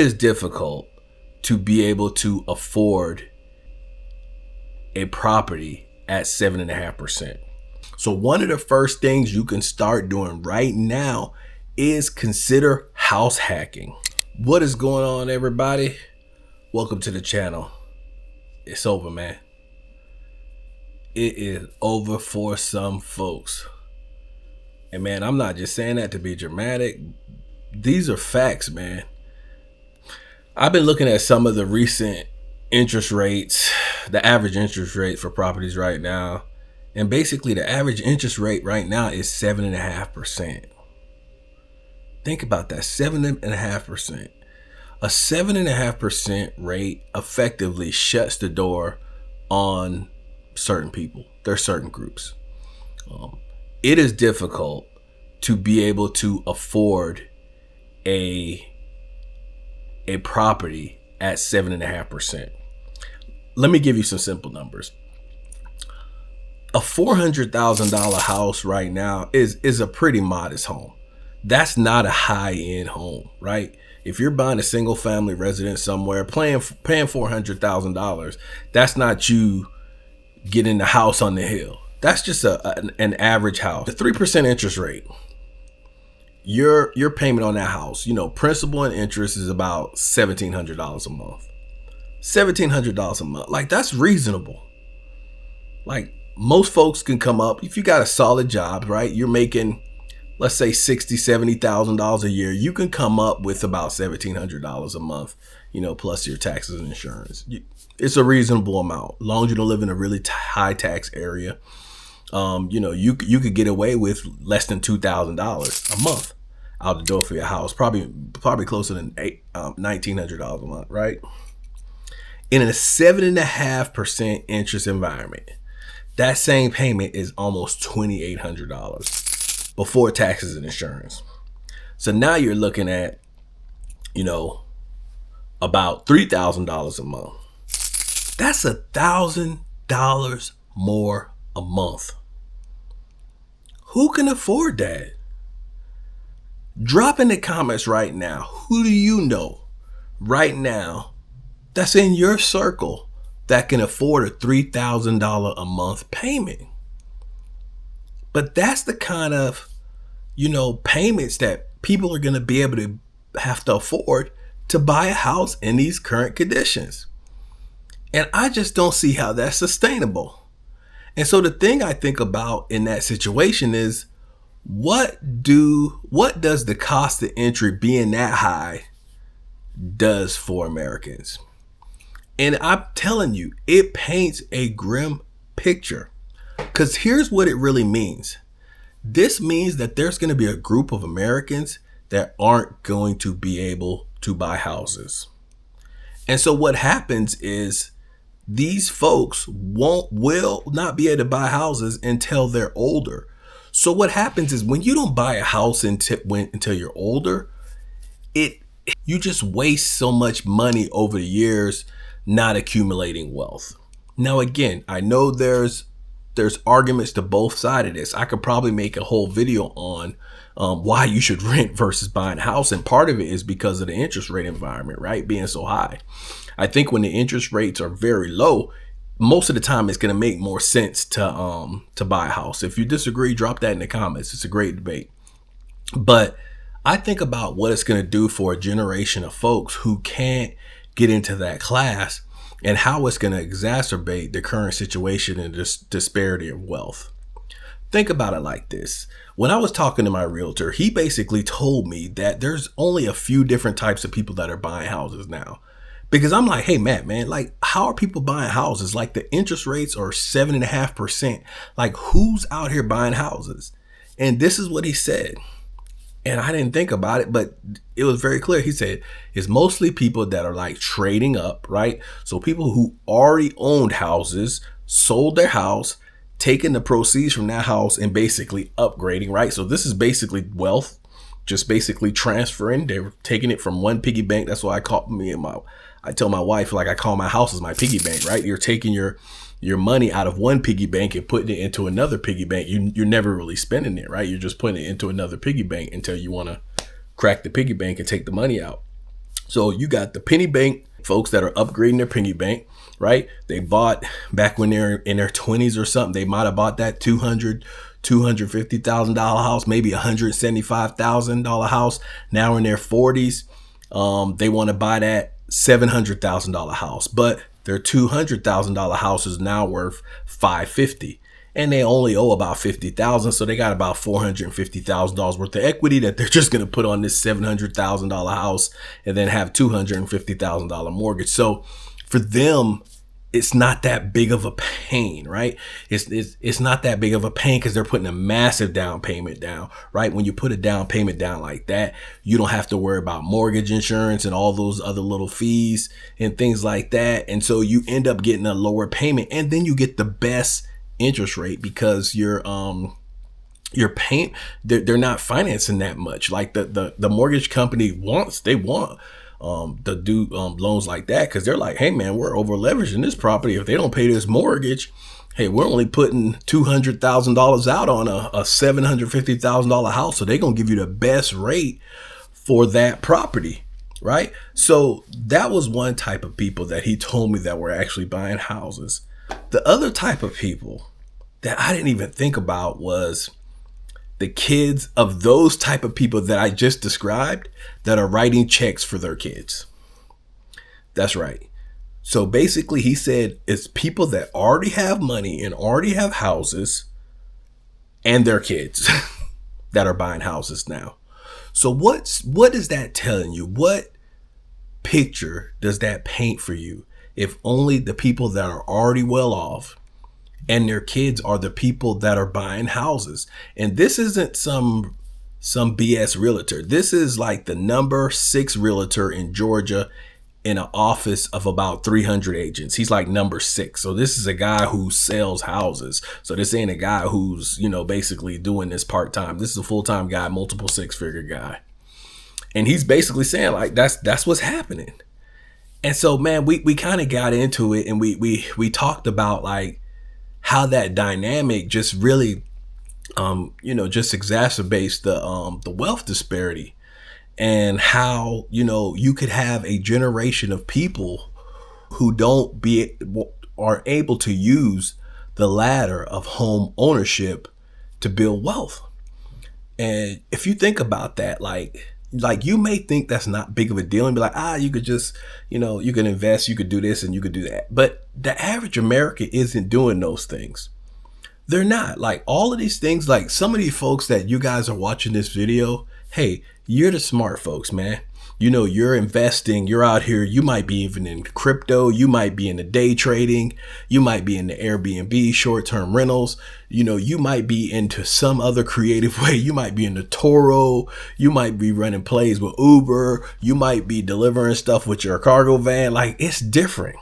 It is difficult to be able to afford a property at 7.5%. So one of the first things you can start doing right now is consider house hacking. What is going on, everybody? Welcome to the channel. It's over, man. It is over for some folks. And man, I'm not just saying that to be dramatic. These are facts, man. I've been looking at some of the recent interest rates, the average interest rate for properties right now. And basically the average interest rate right now is 7.5%. Think about that, 7.5%. A 7.5% rate effectively shuts the door on certain people. There's certain groups. It is difficult to be able to afford a property at 7.5%. Let me give you some simple numbers. A $400,000 house right now is a pretty modest home. That's not a high-end home, right? If you're buying a single family residence somewhere, paying $400,000, that's not you getting the house on the hill. That's just an average house. The 3% interest rate, your payment on that house, principal and interest is about $1,700 a month. $1,700 a month. Like, that's reasonable. Like, most folks can come up, if you got a solid job, right? You're making, let's say $60,000, $70,000 a year. You can come up with about $1,700 a month, plus your taxes and insurance. It's a reasonable amount. As long as you don't live in a really high tax area. You could get away with less than $2,000 a month out the door for your house. Probably closer than $1,900 a month, right? In a 7.5% interest environment, that same payment is almost $2,800 before taxes and insurance. So now you're looking at, about $3,000 a month. That's $1,000 more a month. Who can afford that? Drop in the comments right now. Who do you know right now that's in your circle that can afford a $3,000 a month payment? But that's the kind of, payments that people are going to be able to have to afford to buy a house in these current conditions. And I just don't see how that's sustainable. And so the thing I think about in that situation is, what does the cost of entry being that high does for Americans? And I'm telling you, it paints a grim picture. Because here's what it really means. This means that there's going to be a group of Americans that aren't going to be able to buy houses. And so what happens is these folks will not be able to buy houses until they're older. So what happens is when you don't buy a house until you're older, you just waste so much money over the years not accumulating wealth. Now, again, I know there's arguments to both sides of this. I could probably make a whole video on why you should rent versus buying a house. And part of it is because of the interest rate environment, right? Being so high. I think when the interest rates are very low, most of the time it's going to make more sense to buy a house. If you disagree, drop that in the comments. It's a great debate. But I think about what it's going to do for a generation of folks who can't get into that class and how it's going to exacerbate the current situation and this disparity of wealth. Think about it like this. When I was talking to my realtor, he basically told me that there's only a few different types of people that are buying houses now. Because I'm like, hey, man, like, how are people buying houses? Like, the interest rates are 7.5%. Like, who's out here buying houses? And this is what he said. And I didn't think about it, but it was very clear. He said it's mostly people that are like trading up, right? So people who already owned houses, sold their house, taking the proceeds from that house and basically upgrading, right? So this is basically wealth, just basically transferring. They're taking it from one piggy bank. That's why I tell my wife, like, I call my house as my piggy bank, right? You're taking your money out of one piggy bank and putting it into another piggy bank. You're never really spending it, right? You're just putting it into another piggy bank until you want to crack the piggy bank and take the money out. So you got the penny bank folks that are upgrading their penny bank, right? They bought back when they're in their 20s or something. They might have bought that $250,000 house, maybe $175,000 house. Now in their 40s, they want to buy that $700,000 house, but their $200,000 house is now worth $550,000. And they only owe about $50,000, so they got about $450,000 worth of equity that they're just going to put on this $700,000 house and then have $250,000 mortgage. So for them, it's not that big of a pain, right? It's not that big of a pain because they're putting a massive down payment down, right? When you put a down payment down like that, you don't have to worry about mortgage insurance and all those other little fees and things like that. And so you end up getting a lower payment, and then you get the best interest rate because your payment, they're not financing that much. Like the mortgage company want to do loans like that because they're like, hey man, we're over leveraging this property. If they don't pay this mortgage, hey, we're only putting $200,000 out on a $750,000 house, so they're gonna give you the best rate for that property, right? So that was one type of people that he told me that were actually buying houses. The other type of people that I didn't even think about was the kids of those type of people that I just described that are writing checks for their kids. That's right. So basically he said it's people that already have money and already have houses and their kids that are buying houses now. So what is that telling you? What picture does that paint for you? If only the people that are already well off and their kids are the people that are buying houses. And this isn't some BS realtor. This is like the number 6 realtor in Georgia in an office of about 300 agents. He's like number 6. So this is a guy who sells houses. So this ain't a guy who's, basically doing this part-time. This is a full-time guy, multiple 6-figure guy. And he's basically saying like, that's what's happening. And so, man, we kind of got into it, and we talked about like how that dynamic just really, just exacerbates the wealth disparity, and how, you could have a generation of people who are able to use the ladder of home ownership to build wealth. And if you think about that, like you may think that's not big of a deal and be like, you could just, you can invest, you could do this and you could do that. But the average American isn't doing those things. They're not. Like all of these things, like some of these folks that you guys are watching this video, hey, you're the smart folks, man. You're investing, you're out here, you might be even in crypto, you might be in the day trading, you might be in the Airbnb, short-term rentals, you might be into some other creative way, you might be in the Toro, you might be running plays with Uber, you might be delivering stuff with your cargo van. Like it's different,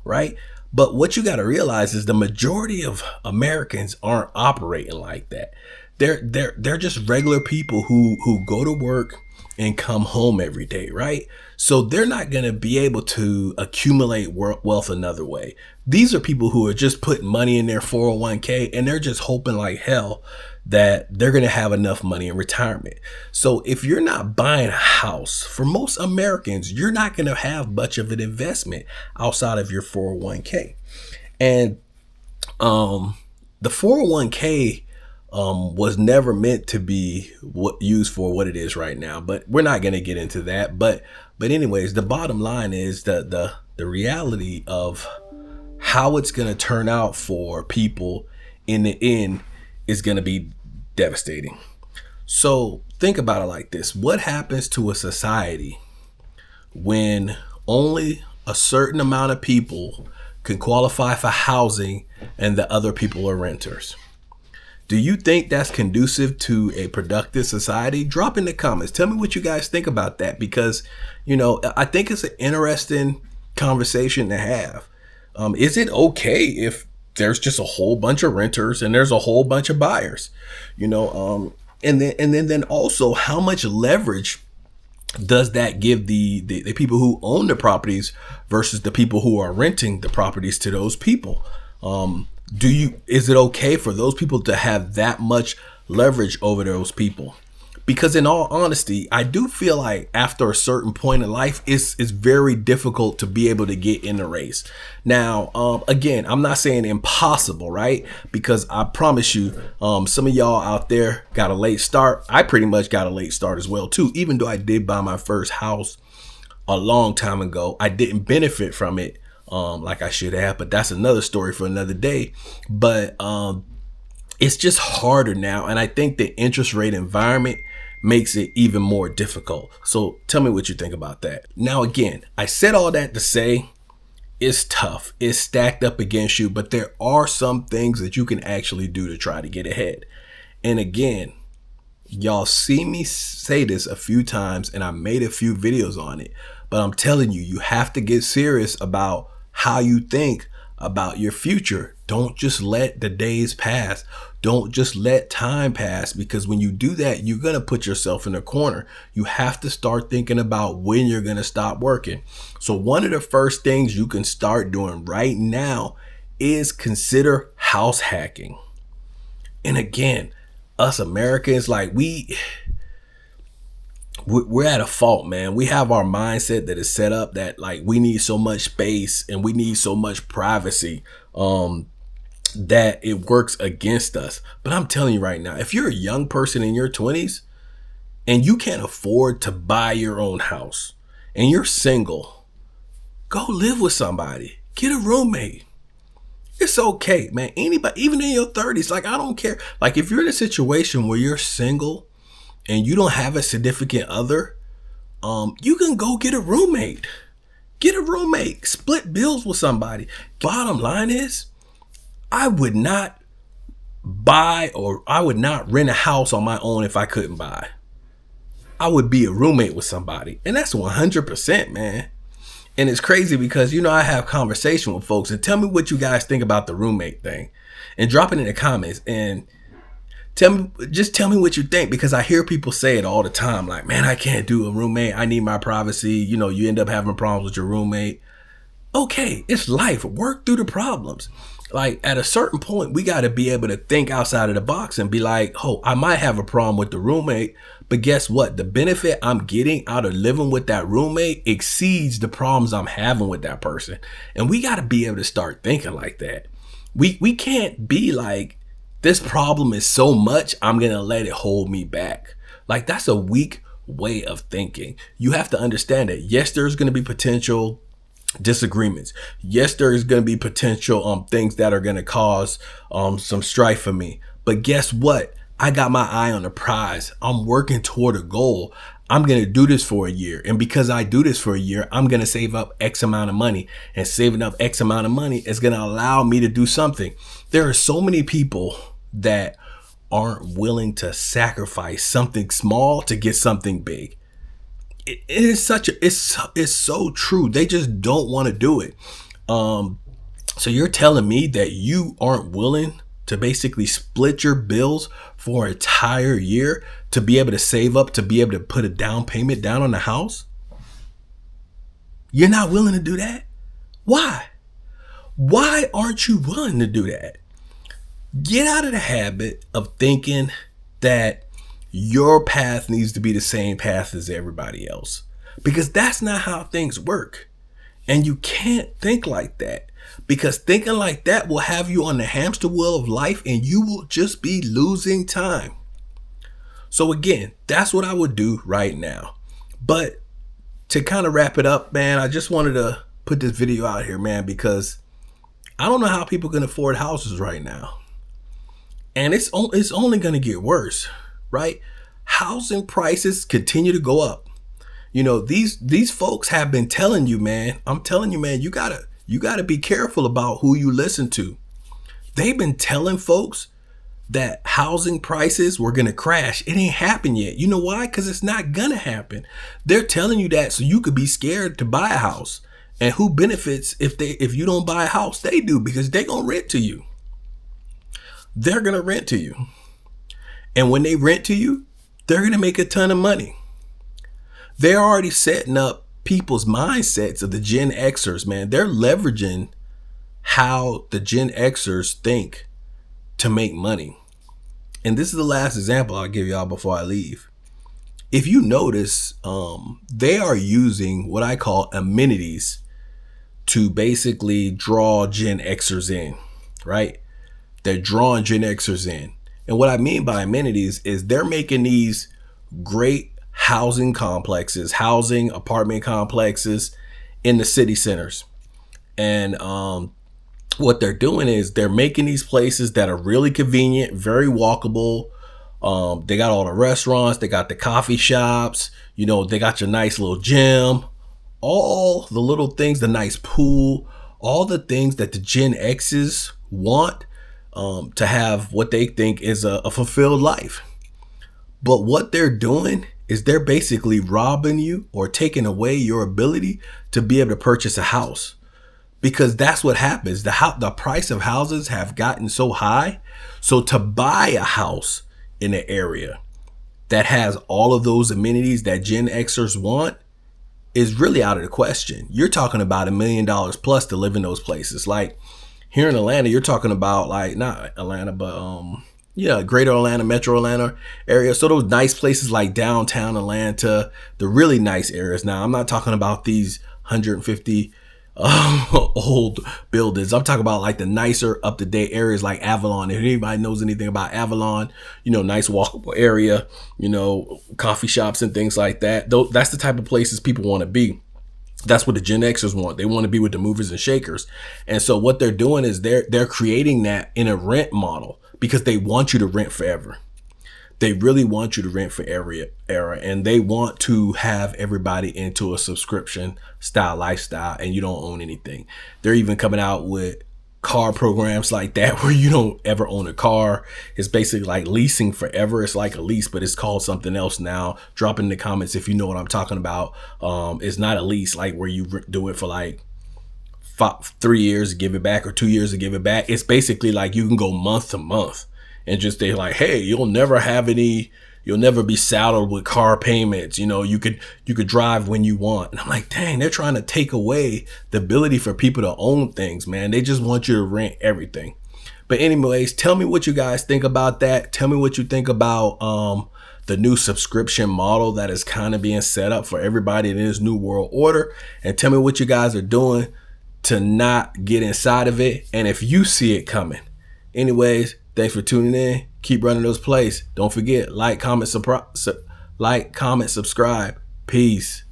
right? But what you got to realize is the majority of Americans aren't operating like that. They're just regular people who go to work and come home every day, right? So they're not going to be able to accumulate wealth another way. These are people who are just putting money in their 401k, and they're just hoping like hell that they're going to have enough money in retirement. So if you're not buying a house, for most Americans, you're not going to have much of an investment outside of your 401k. And the 401k was never meant to be used for what it is right now, but we're not going to get into that. But anyways, the bottom line is the reality of how it's going to turn out for people in the end is going to be devastating. So think about it like this. What happens to a society when only a certain amount of people can qualify for housing and the other people are renters? Do you think that's conducive to a productive society? Drop in the comments. Tell me what you guys think about that, because, I think it's an interesting conversation to have. Is it okay if there's just a whole bunch of renters and there's a whole bunch of buyers? And then also, how much leverage does that give the people who own the properties versus the people who are renting the properties to those people? Is it okay for those people to have that much leverage over those people? Because in all honesty, I do feel like after a certain point in life, it's very difficult to be able to get in the race. Now, again, I'm not saying impossible, right? Because I promise you, some of y'all out there got a late start. I pretty much got a late start as well too. Even though I did buy my first house a long time ago, I didn't benefit from it like I should have. But that's another story for another day. But it's just harder now, and I think the interest rate environment makes it even more difficult. So tell me what you think about that. Now, again, I said all that to say it's tough. It's stacked up against you, but there are some things that you can actually do to try to get ahead. And again, y'all see me say this a few times, and I made a few videos on it, but I'm telling you, you have to get serious about how you think about your future. Don't just let the days pass. Don't just let time pass, because when you do that, you're going to put yourself in a corner. You have to start thinking about when you're going to stop working. So one of the first things you can start doing right now is consider house hacking. And again, us Americans, like we're at a fault, man. We have our mindset that is set up that like we need so much space and we need so much privacy that it works against us. But I'm telling you right now, if you're a young person in your 20s and you can't afford to buy your own house and you're single, go live with somebody. Get a roommate. It's okay, man. Anybody, even in your 30s, like I don't care. Like if you're in a situation where you're single and you don't have a significant other, you can go get a roommate. Get a roommate. Split bills with somebody. Bottom line is, I would not buy or I would not rent a house on my own if I couldn't buy. I would be a roommate with somebody. And that's 100%, man. And it's crazy because, you know, I have conversation with folks and tell me what you guys think about the roommate thing and drop it in the comments and just tell me what you think, because I hear people say it all the time. Like, man, I can't do a roommate. I need my privacy. You know, you end up having problems with your roommate. Okay, it's life. Work through the problems. Like at a certain point, we got to be able to think outside of the box and be like, oh, I might have a problem with the roommate, but guess what? The benefit I'm getting out of living with that roommate exceeds the problems I'm having with that person. And we got to be able to start thinking like that. We can't be like, this problem is so much, I'm going to let it hold me back. Like that's a weak way of thinking. You have to understand that, yes, there's going to be potential disagreements. Yes, there is going to be potential things that are going to cause some strife for me. But guess what? I got my eye on the prize. I'm working toward a goal. I'm going to do this for a year. And because I do this for a year, I'm going to save up X amount of money. And saving up X amount of money is going to allow me to do something. There are so many people that aren't willing to sacrifice something small to get something big. It is such a, it's so true. They just don't want to do it. So you're telling me that you aren't willing to basically split your bills for an entire year to be able to save up, to be able to put a down payment down on the house? You're not willing to do that? Why? Why aren't you willing to do that? Get out of the habit of thinking that your path needs to be the same path as everybody else, because that's not how things work. And you can't think like that, because thinking like that will have you on the hamster wheel of life and you will just be losing time. So again, that's what I would do right now. But to kind of wrap it up, man, I just wanted to put this video out here, man, because I don't know how people can afford houses right now. And it's only going to get worse. Right? Housing prices continue to go up. You know, these folks have been telling you, man, I'm telling you, man, you gotta be careful about who you listen to. They've been telling folks that housing prices were going to crash. It ain't happened yet. You know why? Because it's not going to happen. They're telling you that so you could be scared to buy a house. And who benefits if you don't buy a house? They do, because they're going to rent to you. They're going to rent to you. And when they rent to you, they're going to make a ton of money. They're already setting up people's mindsets of the Gen Xers, man. They're leveraging how the Gen Xers think to make money. And this is the last example I'll give y'all before I leave. if you notice, they are using what I call amenities to basically draw Gen Xers in, right? They're drawing Gen Xers in. And what I mean by amenities is they're making these great housing complexes, housing apartment complexes in the city centers. And what they're doing is they're making these places that are really convenient, very walkable. They got all the restaurants, they got the coffee shops, they got your nice little gym, all the little things, the nice pool, all the things that the Gen X's want to have what they think is a fulfilled life. But what they're doing is they're basically robbing you or taking away your ability to be able to purchase a house. Because that's what happens. The price of houses have gotten so high. So to buy a house in an area that has all of those amenities that Gen Xers want is really out of the question. You're talking about $1 million plus to live in those places. Like here in Atlanta, you're talking about like not Atlanta, but greater Atlanta, metro Atlanta area. So those nice places like downtown Atlanta, the really nice areas. Now, I'm not talking about these 150 old buildings. I'm talking about like the nicer up to date areas like Avalon. If anybody knows anything about Avalon, nice walkable area, coffee shops and things like that. That's the type of places people want to be. That's what the Gen Xers want. They want to be with the movers and shakers. And so what they're doing is they're creating that in a rent model because they want you to rent forever. They really want you to rent for every era, and they want to have everybody into a subscription style lifestyle, and you don't own anything. They're even coming out with car programs like that where you don't ever own a car. It's basically like leasing forever. It's like a lease, but it's called something else now. Drop in the comments if you know what I'm talking about. It's not a lease like where you do it for like 3 years to give it back or 2 years to give it back. It's basically like you can go month to month and just they're like, hey, you'll never be saddled with car payments. You could drive when you want. And I'm like, dang, they're trying to take away the ability for people to own things, man. They just want you to rent everything. But anyways, tell me what you guys think about that. Tell me what you think about the new subscription model that is kind of being set up for everybody in this new world order. And tell me what you guys are doing to not get inside of it. And if you see it coming. Anyways, thanks for tuning in. Keep running those plays. Don't forget, like, comment, subscribe. Peace.